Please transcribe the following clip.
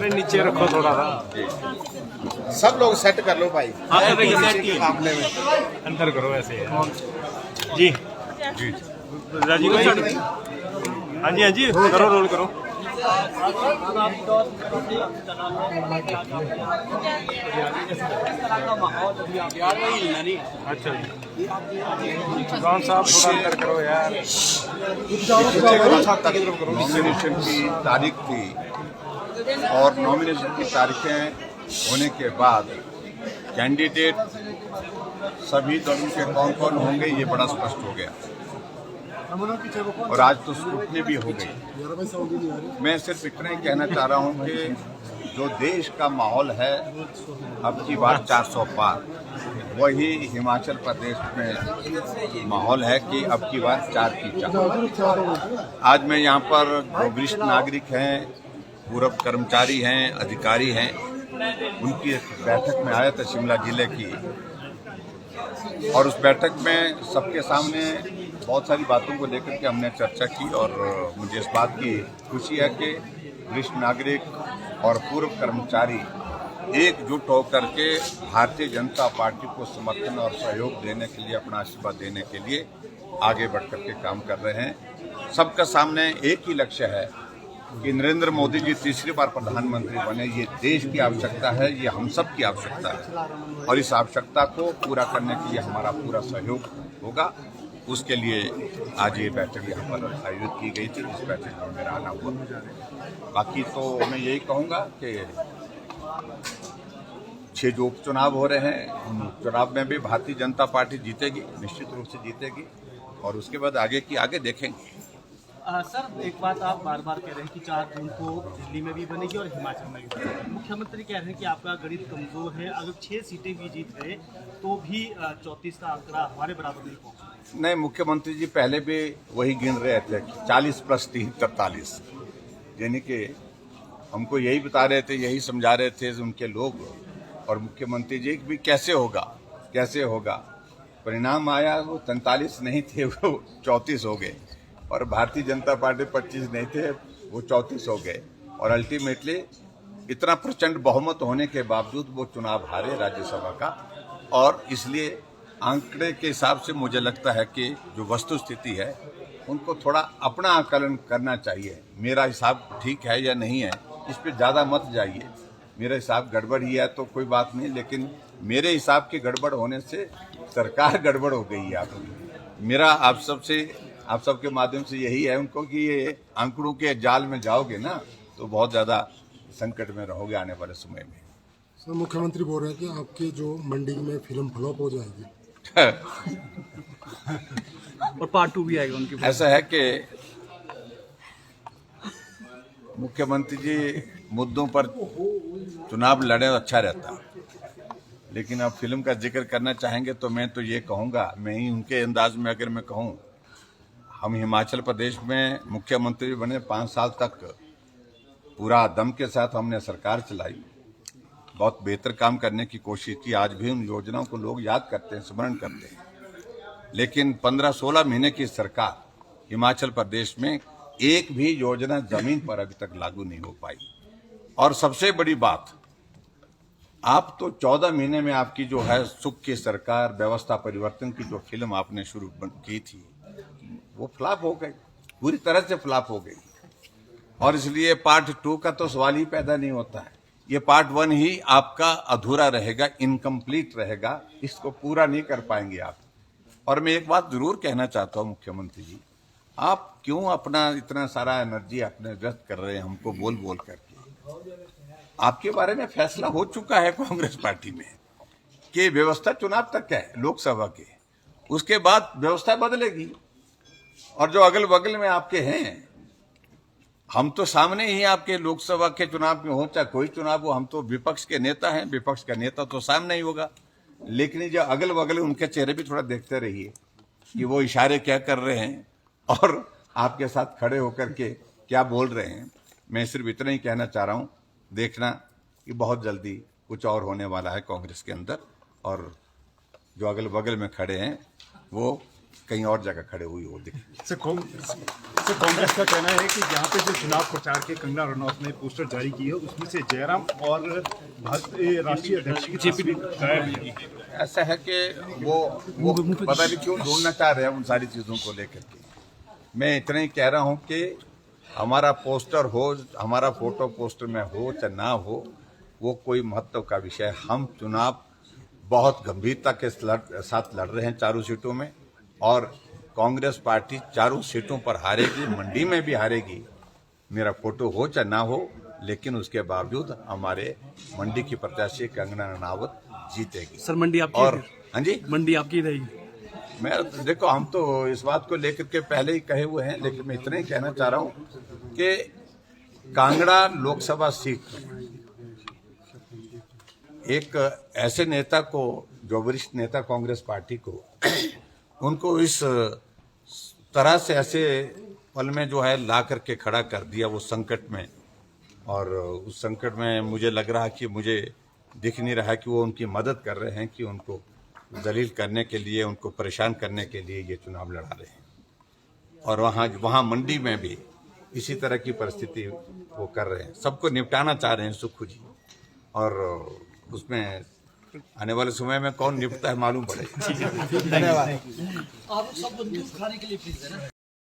अरे नीचे रखो थोड़ा सा। सब लोग सेट कर लो भाई। मामले में अंदर करो ऐसे जी जी राजीव भाई। हाँ जी करो रोल करो। अच्छा जी कौन साहब थोड़ा अंदर करो यार। नॉमिनेशन की तारीख थी और नॉमिनेशन की तारीखें होने के बाद कैंडिडेट सभी दलों के कौन कौन होंगे ये बड़ा स्पष्ट हो गया और आज तो स्क्रूटनी भी हो गई। मैं सिर्फ इतना ही कहना चाह रहा हूं कि जो देश का माहौल है अब की बार 400 पार, वही हिमाचल प्रदेश में माहौल है कि अब की बार 4 की 4। आज मैं यहाँ पर जो वरिष्ठ नागरिक हैं, पूर्व कर्मचारी हैं, अधिकारी हैं, उनकी एक बैठक में आया था शिमला जिले की, और उस बैठक में सबके सामने बहुत सारी बातों को लेकर के हमने चर्चा की और मुझे इस बात की खुशी है कि वरिष्ठ नागरिक और पूर्व कर्मचारी एकजुट होकर के भारतीय जनता पार्टी को समर्थन और सहयोग देने के लिए, अपना आशीर्वाद देने के लिए आगे बढ़ कर के काम कर रहे हैं। सबका सामने एक ही लक्ष्य है कि नरेंद्र मोदी जी तीसरी बार प्रधानमंत्री बने। ये देश की आवश्यकता है, ये हम सब की आवश्यकता है और इस आवश्यकता को पूरा करने के लिए हमारा पूरा सहयोग होगा। उसके लिए आज ये बैठक यहाँ पर आयोजित की गई थी, इस बैठक में मेरा आना हुआ। बाकी तो मैं यही कहूँगा कि 6 जो उपचुनाव हो रहे हैं, उन उपचुनाव में भी भारतीय जनता पार्टी जीतेगी, निश्चित रूप से जीतेगी, और उसके बाद आगे की आगे देखेंगे। सर एक बात आप बार बार कह रहे हैं कि 4 जून को दिल्ली में भी बनेगी और हिमाचल में भी बनेगी। मुख्यमंत्री कह रहे हैं कि आपका गणित कमजोर है, अगर 6 सीटें भी जीत गए तो भी 34 का आंकड़ा हमारे बराबर नहीं पहुंचा। नहीं, मुख्यमंत्री जी पहले भी वही गिन रहे थे 40 + 3 = 43, यानी कि हमको यही बता रहे थे, यही समझा रहे थे उनके लोग और मुख्यमंत्री जी भी कैसे होगा। परिणाम आया, वो 43 नहीं थे, वो 34 हो गए, और भारतीय जनता पार्टी 25 नहीं थे, वो 34 हो गए, और अल्टीमेटली इतना प्रचंड बहुमत होने के बावजूद वो चुनाव हारे राज्यसभा का। और इसलिए आंकड़े के हिसाब से मुझे लगता है कि जो वस्तु स्थिति है उनको थोड़ा अपना आकलन करना चाहिए। मेरा हिसाब ठीक है या नहीं है, इस पर ज़्यादा मत जाइए। मेरा हिसाब गड़बड़ ही है तो कोई बात नहीं, लेकिन मेरे हिसाब के गड़बड़ होने से सरकार गड़बड़ हो गई है। मेरा आप सबके माध्यम से यही है उनको कि ये आंकड़ों के जाल में जाओगे ना तो बहुत ज़्यादा संकट में रहोगे आने वाले समय में। सर मुख्यमंत्री बोल रहे हैं कि आपकी जो मंडी में फिल्म फ्लॉप हो जाएगी और पार्ट 2 भी आएगा उनकी। ऐसा है कि मुख्यमंत्री जी मुद्दों पर चुनाव लड़े तो अच्छा रहता, लेकिन अब फिल्म का जिक्र करना चाहेंगे तो मैं तो ये कहूँगा, मैं ही उनके अंदाज में अगर मैं कहूँ, हम हिमाचल प्रदेश में मुख्यमंत्री बने 5 साल तक पूरा दम के साथ हमने सरकार चलाई, बहुत बेहतर काम करने की कोशिश की। आज भी उन योजनाओं को लोग याद करते हैं, स्मरण करते हैं, लेकिन 15-16 महीने की सरकार हिमाचल प्रदेश में एक भी योजना जमीन पर अभी तक लागू नहीं हो पाई। और सबसे बड़ी बात, आप तो 14 महीने में आपकी जो है सुख की सरकार, व्यवस्था परिवर्तन की जो फिल्म आपने शुरू की थी वो फ्लॉप हो गई, पूरी तरह से फ्लॉप हो गई। और इसलिए पार्ट 2 का तो सवाल ही पैदा नहीं होता है। ये पार्ट 1 ही आपका अधूरा रहेगा, इनकम्प्लीट रहेगा, इसको पूरा नहीं कर पाएंगे आप। और मैं एक बात जरूर कहना चाहता हूँ मुख्यमंत्री जी, आप क्यों अपना इतना सारा एनर्जी अपने व्यस्त कर रहे हैं हमको बोल बोल करके। आपके बारे में फैसला हो चुका है कांग्रेस पार्टी में कि व्यवस्था चुनाव तक है लोकसभा के, उसके बाद व्यवस्था बदलेगी। और जो अगल बगल में आपके हैं, हम तो सामने ही आपके लोकसभा के चुनाव में हो चाहे कोई चुनाव हो, हम तो विपक्ष के नेता हैं, विपक्ष का नेता तो सामने ही होगा। लेकिन जो अगल बगल उनके चेहरे भी थोड़ा देखते रहिए कि वो इशारे क्या कर रहे हैं और आपके साथ खड़े होकर के क्या बोल रहे हैं। मैं सिर्फ इतना ही कहना चाह रहा हूँ, देखना कि बहुत जल्दी कुछ और होने वाला है कांग्रेस के अंदर, और जो अगल बगल में खड़े हैं वो कहीं और जगह खड़े हुई हो दिखे। सर कांग्रेस का कहना है कि यहाँ पे जो चुनाव प्रचार के कंगना रनौत ने पोस्टर जारी की है उसमें से जयराम और राष्ट्रीय अध्यक्ष की तस्वीर गायब है। ऐसा है कि वो पता नहीं क्यों ढूंढना चाह रहे हैं उन सारी चीज़ों को लेकर के। मैं इतना ही कह रहा हूँ कि हमारा पोस्टर हो, हमारा फोटो पोस्टर में हो चाहे ना हो, वो कोई महत्व का विषय। हम चुनाव बहुत गंभीरता के साथ लड़ रहे हैं चारों सीटों में, और कांग्रेस पार्टी चारों सीटों पर हारेगी, मंडी में भी हारेगी। मेरा फोटो हो चाहे ना हो, लेकिन उसके बावजूद हमारे मंडी की प्रत्याशी कंगना रनावत जीतेगी। सर मंडी आपकी और हाँ जी, मंडी आपकी रहेगी। मैं देखो, हम तो इस बात को लेकर के पहले ही कहे हुए हैं, लेकिन मैं इतना ही कहना चाह रहा हूँ कि कांगड़ा लोकसभा सीट एक ऐसे नेता को, जो वरिष्ठ नेता कांग्रेस पार्टी को, उनको इस तरह से ऐसे पल में जो है ला करके खड़ा कर दिया वो संकट में। और उस संकट में मुझे लग रहा कि, मुझे दिख नहीं रहा कि वो उनकी मदद कर रहे हैं, कि उनको जलील करने के लिए, उनको परेशान करने के लिए ये चुनाव लड़ा रहे हैं। और वहाँ मंडी में भी इसी तरह की परिस्थिति वो कर रहे हैं, सबको निपटाना चाह रहे हैं सुखू जी। और उसमें आने वाले समय में कौन निपटता है मालूम पड़ेगा। धन्यवाद। आप सब बंदूक खाने के लिए प्लीज है ना।